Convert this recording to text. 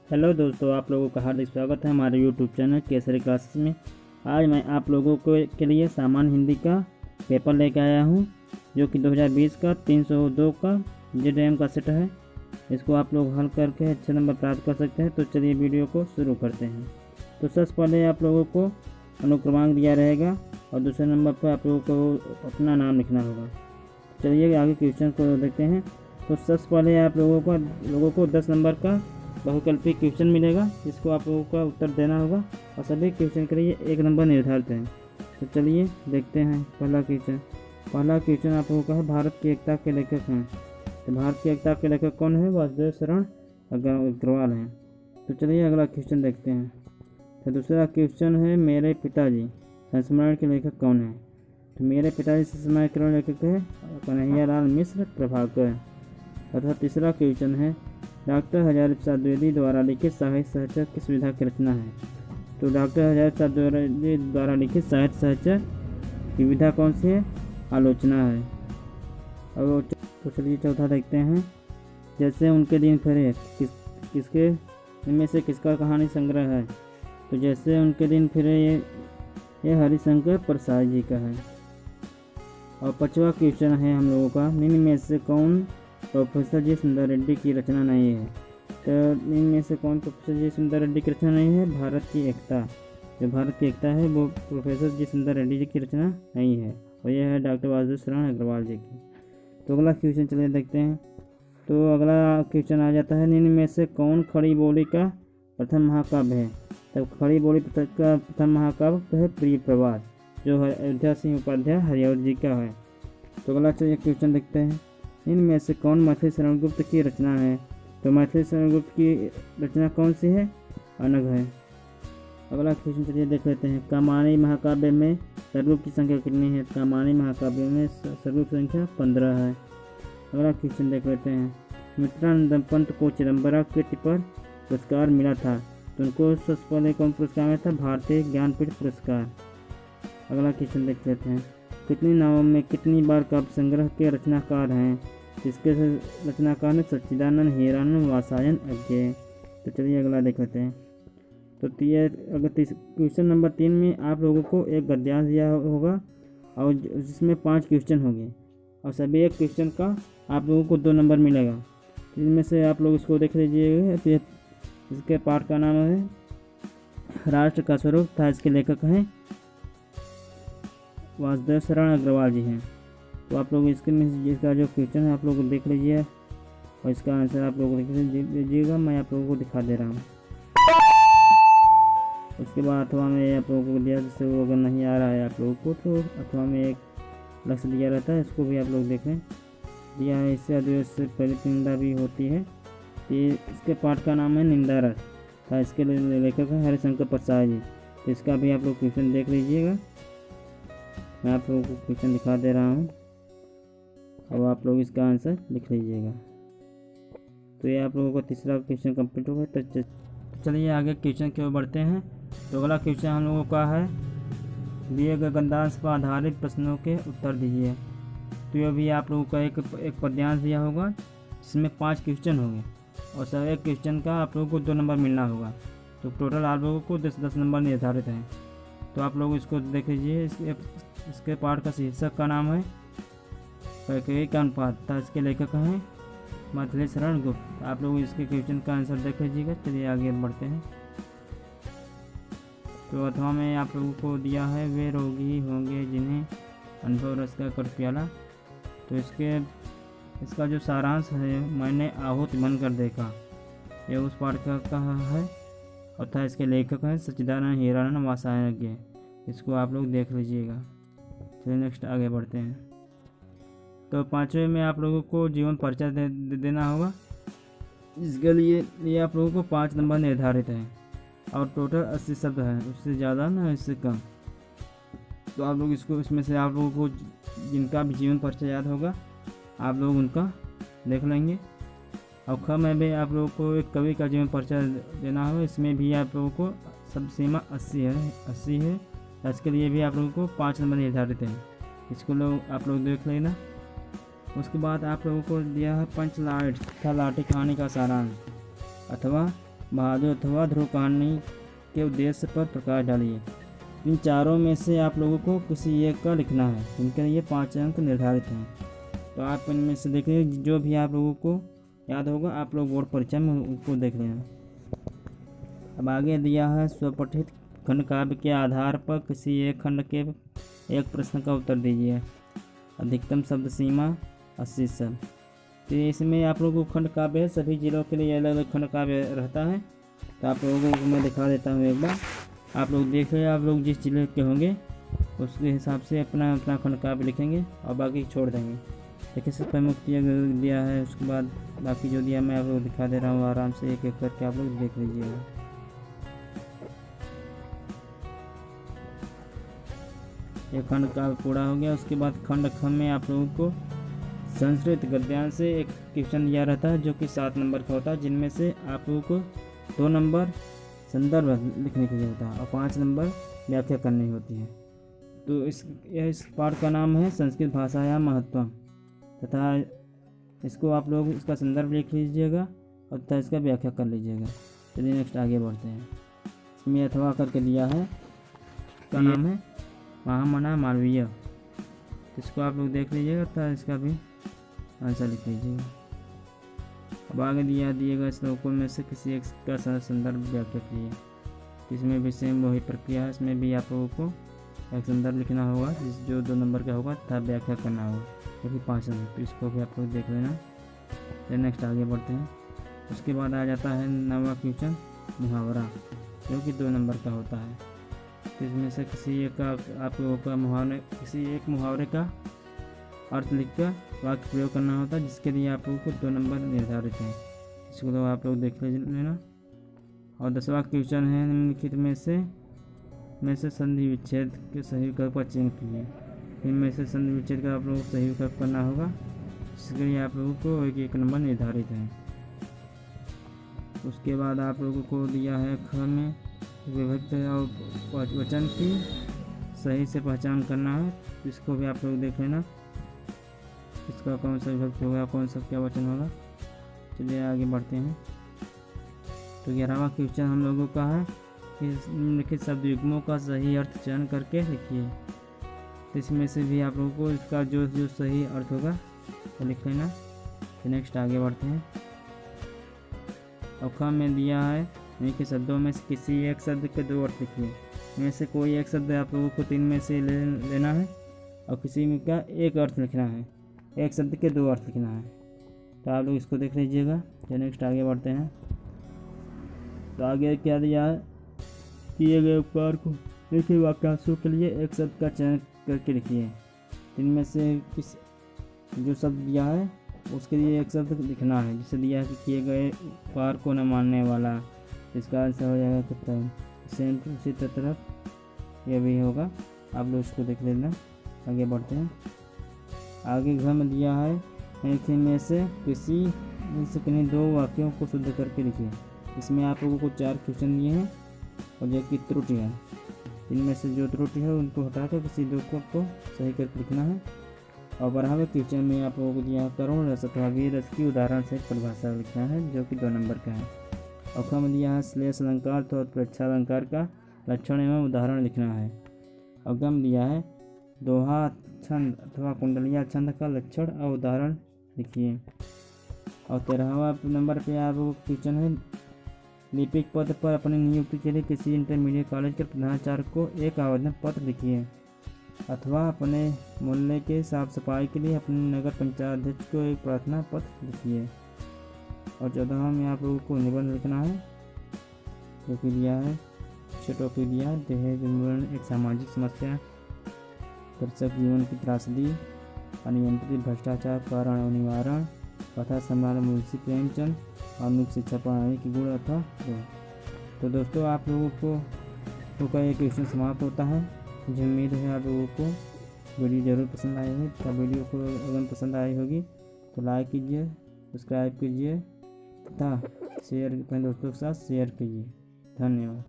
Hello दोस्तों, आप लोगों का हार्दिक स्वागत है हमारे यूट्यूब चैनल केसरी क्लासेस में। आज मैं आप लोगों के लिए सामान्य हिंदी का पेपर लेकर आया हूं, जो कि 2020 का 302 का जेडीएम का सेट है। इसको आप लोग हल करके अच्छे नंबर प्राप्त कर सकते हैं। तो चलिए वीडियो को शुरू करते हैं। तो सबसे पहले आप लोगों को अनुक्रमांक दिया रहेगा और दूसरे नंबर पर आप लोगों को अपना नाम लिखना होगा। चलिए आगे क्वेश्चन को देखते हैं। तो सबसे पहले आप लोगों को 10 नंबर का बहुकल्पी क्वेश्चन मिलेगा, जिसको आप लोगों का उत्तर देना होगा और सभी क्वेश्चन के लिए 1 नंबर निर्धारित है। तो चलिए देखते हैं पहला क्वेश्चन आप लोगों का है, भारत की एकता के लेखक हैं। तो भारत की एकता के लेखक कौन है? वासुदेव शरण अग्रवाल हैं। तो चलिए अगला क्वेश्चन देखते हैं। तो दूसरा क्वेश्चन है, मेरे पिताजी संस्मरण के लेखक कौन है? तो मेरे पिताजी संस्मरण के लेखक है कन्हैयालाल मिश्र प्रभाकर। तथा तीसरा क्वेश्चन है, डॉक्टर हजारी प्रसाद द्विवेदी द्वारा लिखित साहित्य सहचर किस विधा की रचना है? तो डॉक्टर हजारी प्रसाद द्विवेदी द्वारा लिखित साहित्य सहचर की विधा कौन सी है? आलोचना है। और तो चलिए चौथा देखते हैं। जैसे उनके दिन फिरे किसके इनमें से किसका कहानी संग्रह है? तो जैसे उनके दिन फिरे ये हरिशंकर प्रसाद जी का है। और पांचवा क्वेश्चन है हम लोगों का, निम्न में से कौन प्रोफेसर जी सुंदर रेड्डी की रचना नहीं है? तो निम्न में से कौन प्रोफेसर जी सुंदर रेड्डी की रचना नहीं है? भारत की एकता। जो भारत की एकता है वो प्रोफेसर जी सुंदर रेड्डी जी की रचना नहीं है, और यह है डॉक्टर वासुदेव शरण अग्रवाल जी की। तो अगला क्वेश्चन चलिए देखते हैं। तो अगला क्वेश्चन आ जाता है, निम्न में से कौन खड़ी बोली का प्रथम महाकाव्य है? तब खड़ी बोली का प्रथम महाकाव्य है प्रिय प्रवास, जो अयोध्या सिंह उपाध्याय हरिऔध जी का है। तो अगला चलिए क्वेश्चन देखते हैं, इनमें से कौन मैथिली शरण गुप्त की रचना है? तो मैथिली शरण गुप्त की रचना कौन सी है? अनघ है। अगला क्वेश्चन चलिए देख लेते हैं, कामायनी महाकाव्य में सरगुप्त की संख्या कितनी है? कामायनी महाकाव्य में सरगुप्त संख्या 15 है। अगला क्वेश्चन देख लेते हैं, मित्रानंद पंत को चिदम्बरा कृति पर पुरस्कार मिला था, तो उनको सबसे पहले कौन पुरस्कार मिला था? भारतीय ज्ञानपीठ पुरस्कार। अगला क्वेश्चन देख लेते हैं, कितनी नावों में कितनी बार काव्य संग्रह के रचनाकार हैं? जिसके रचनाकार हैं सच्चिदानंद, हीरानंद, वात्स्यायन अज्ञेय। तो चलिए अगला देख लेते हैं। तो क्वेश्चन नंबर 3 में आप लोगों को एक गद्यांश दिया होगा और जिसमें 5 क्वेश्चन होंगे, और सभी एक क्वेश्चन का आप लोगों को 2 नंबर मिलेगा। इनमें से आप लोग इसको देख लीजिएगा। तो इसके पाठ का नाम है राष्ट्र का स्वरूप था। इसके लेखक हैं वासुदेव शरण अग्रवाल जी हैं। तो आप लोग इसका जो क्वेश्चन है आप लोग देख लीजिए, और इसका आंसर आप लोग देख लीजिएगा। मैं आप लोगों को दिखा दे रहा हूँ। उसके बाद अथवा में आप लोगों को दिया, जिससे वो अगर नहीं आ रहा है आप लोगों को, तो अथवा में एक लक्ष्य दिया रहता है, इसको भी आप लोग देखें। दिया है, इससे अधिवेश से पहले निंदा भी होती है। इसके पाठ का नाम है निंदा रस था। इसके लेखक है हरिशंकर प्रसाद जी। तो इसका भी आप लोग क्वेश्चन देख लीजिएगा। मैं आप लोगों को क्वेश्चन दिखा दे रहा हूँ, अब आप लोग इसका आंसर लिख लीजिएगा। तो ये आप लोगों का तीसरा क्वेश्चन कंप्लीट हो गया। तो चलिए आगे क्वेश्चन की ओर बढ़ते हैं। तो अगला क्वेश्चन हम लोगों का है, दिए गए गद्यांश पर आधारित प्रश्नों के उत्तर दीजिए। तो ये भी आप लोगों का एक पद्यांश दिया होगा, जिसमें 5 क्वेश्चन होंगे, और सब एक क्वेश्चन का आप लोगों को 2 नंबर मिलना होगा। तो टोटल आप लोगों को 10 नंबर निर्धारित हैं। तो आप लोग इसको देख लीजिए। इसके पाठ का शीर्षक का नाम है कैकेयी का अनुपात था। इसके लेखक हैं मैथिली शरण गुप्त। आप लोग इसके क्वेश्चन का आंसर देख लीजिएगा। चलिए आगे बढ़ते हैं। तो अथवा में आप लोगों को दिया है, वे रोगी होंगे जिन्हें अनुभव रस का कर प्याला। तो इसका जो सारांश है, मैंने आहूत बनकर देखा, यह उस पाठ का है, और था इसके लेखक हैं सच्चिदानंद, हीरानंद, वात्स्यायन अज्ञेय। इसको आप लोग देख लीजिएगा। चलिए नेक्स्ट आगे बढ़ते हैं। तो 5वें में आप लोगों को जीवन परिचय देना होगा। इसके लिए आप लोगों को 5 नंबर निर्धारित हैं, और टोटल 80 शब्द हैं, उससे ज़्यादा ना इससे कम। तो आप लोग इसमें से आप लोगों को जिनका भी जीवन परिचय याद होगा आप लोग उनका देख लेंगे। और ख में भी आप लोगों को एक कवि का जीवन परिचय देना होगा। इसमें भी आप लोगों को सब सीमा 80 है। इसके लिए भी आप लोगों को 5 नंबर निर्धारित हैं। इसको आप लोग देख लेना। उसके बाद आप लोगों को दिया है पंचलाट तथा लाठी कहानी का सारांश, अथवा बहादुर अथवा ध्रुव कहानी के उद्देश्य पर प्रकाश डालिए। इन चारों में से आप लोगों को किसी एक का लिखना है। इनके लिए 5 अंक निर्धारित हैं। तो आप इनमें से देख लीजिए, जो भी आप लोगों को याद होगा आप लोग बोर्ड परीक्षा में उनको देख लेना। अब आगे दिया है, स्वपठित खंड काव्य के आधार पर किसी एक खंड के एक प्रश्न का उत्तर दीजिए। अधिकतम शब्द सीमा 80 शब्द। तो इसमें आप लोगों को खंड काव्य है, सभी जिलों के लिए अलग अलग खंड काव्य रहता है। तो आप लोगों को मैं दिखा देता हूँ एक बार, आप लोग देख रहे हैं। आप लोग जिस जिले के होंगे उसके हिसाब से अपना अपना खंड काव्य लिखेंगे और बाकी छोड़ देंगे। देखिए सब प्रमुख दिया है, उसके बाद बाकी जो दिया मैं आप लोग दिखा दे रहा हूँ। आराम से एक एक करके आप लोग देख लीजिएगा। ये खंड काव्य पूरा हो गया। उसके बाद खंड ख में आप लोगों को संस्कृत गद्यांश से एक क्वेश्चन दिया रहता है, जो कि 7 नंबर का होता है, जिनमें से आप लोगों को 2 नंबर संदर्भ लिखने के लिए होता है और 5 नंबर व्याख्या करनी होती है। तो इस पाठ का नाम है संस्कृत भाषायां महत्वम, तथा इसको आप लोग इसका संदर्भ लिख लीजिएगा और तथा इसका व्याख्या कर लीजिएगा। चलिए नेक्स्ट आगे बढ़ते हैं। इसमें अथवा करके दिया है, इसका नाम है महामना मालवीय। इसको आप लोग देख लीजिएगा तथा इसका भी आंसर लिख लीजिएगा। अब आगे दिएगा श्लोकों में से किसी एक का संदर्भ व्याख्या कीजिए। इसमें भी सेम वही प्रक्रिया है, इसमें भी आप लोगों को एक संदर्भ लिखना होगा जो 2 नंबर का होगा तथा व्याख्या करना होगा, क्योंकि 5 नंबर। तो इसको भी आप लोग देख लेना। फिर नेक्स्ट आगे बढ़ते हैं। उसके बाद आ जाता है 9वां क्वेश्चन, मुहावरा, जो कि 2 नंबर का होता है। तो इसमें से किसी एक का आप लोगों का किसी एक मुहावरे का अर्थ लिखकर वाक्य प्रयोग करना होता है, जिसके लिए आप लोगों को 2 नंबर निर्धारित हैं। इसको तो आप लोग देख लेना। और 10वां क्वेश्चन है, निम्नलिखित में से संधि विच्छेद के सही विकल्प का चयन कीजिए। इनमें से संधि विच्छेद का आप लोगों को सही विकल्प करना होगा, जिसके लिए आप लोगों को एक नंबर निर्धारित है। उसके बाद आप लोगों को दिया है ख में विभक्ति और वचन की सही से पहचान करना है। इसको भी आप लोग देख लेना, इसका कौन सा विभक्ति होगा, कौन सा क्या वचन होगा। चलिए आगे बढ़ते हैं। तो 11वां क्वेश्चन हम लोगों का है कि निम्नलिखित शब्द युग्मों का सही अर्थ चयन करके लिखिए। तो इसमें से भी आप लोगों को इसका जो सही अर्थ होगा वो लिख लेना। तो नेक्स्ट आगे बढ़ते हैं। और ख में दिया है, इनके शब्दों में से किसी एक शब्द के 2 अर्थ लिखिए। इनमें से कोई एक शब्द आप लोगों को 3 में से लेना है और किसी में का एक अर्थ लिखना है, एक शब्द के 2 अर्थ लिखना है। तो आप लोग इसको देख लीजिएगा। तो नेक्स्ट आगे बढ़ते हैं। तो आगे क्या दिया है, किए गए उपकार को लिखे वाक्यांशों के लिए एक शब्द का चयन करके लिखिए। इनमें से किस जो शब्द दिया है उसके लिए एक शब्द लिखना है। जिसे दिया है कि किए गए उपकार को न मानने वाला, इसका आंसर हो जाएगा कितना। सेम उसी तरफ यह भी होगा, आप लोग इसको देख लेना। आगे बढ़ते हैं। आगे घर में दिया है, इनमें से किन्हीं 2 वाक्यों को शुद्ध करके लिखिए। इसमें आप लोगों को 4 क्वेश्चन दिए हैं और जो कि त्रुटि है, इनमें से जो त्रुटि है उनको हटाकर किसी 2 को सही करके लिखना है। और 12वें क्वेश्चन में आप लोगों को दिया करुण रस अथवा वीर रस की उदाहरण से परिभाषा लिखना है, जो कि 2 नंबर का है। और ख में दिया है श्लेष अलंकार तो प्रेक्षा अलंकार का लक्षण एवं उदाहरण लिखना है। और ग में दिया है दोहा छंद अथवा कुंडलिया छंद का लक्षण और उदाहरण लिखिए। और 13वां नंबर पे आप लोगों को क्वेश्चन है, लिपिक पद पर अपनी नियुक्ति के लिए किसी इंटरमीडिएट कॉलेज के प्रधानाचार्य को एक आवेदन पत्र लिखिए, अथवा अपने मोहल्ले के साफ सफाई के लिए अपने नगर पंचायत अध्यक्ष को एक प्रार्थना पत्र लिखिए। और 14वां में आप लोगों को निबंध लिखना है, जो कि दिया है टॉपिक दिया है, दहेज उन्मूलन एक सामाजिक समस्या, कृषक जीवन की त्रासदी, अनियंत्रित भ्रष्टाचार कारण और निवारण, कथा सम्राट मुंशी प्रेमचंद, आधुनिक शिक्षा प्रणाली की गुण अथवा गुण। तो दोस्तों आप लोगों को का ये क्वेश्चन समाप्त होता है। मुझे उम्मीद है आप लोगों को वीडियो ज़रूर पसंद आई होगी। तो वीडियो को अगर पसंद आई होगी तो लाइक कीजिए, सब्सक्राइब कीजिए तथा शेयर अपने दोस्तों के साथ शेयर कीजिए। धन्यवाद।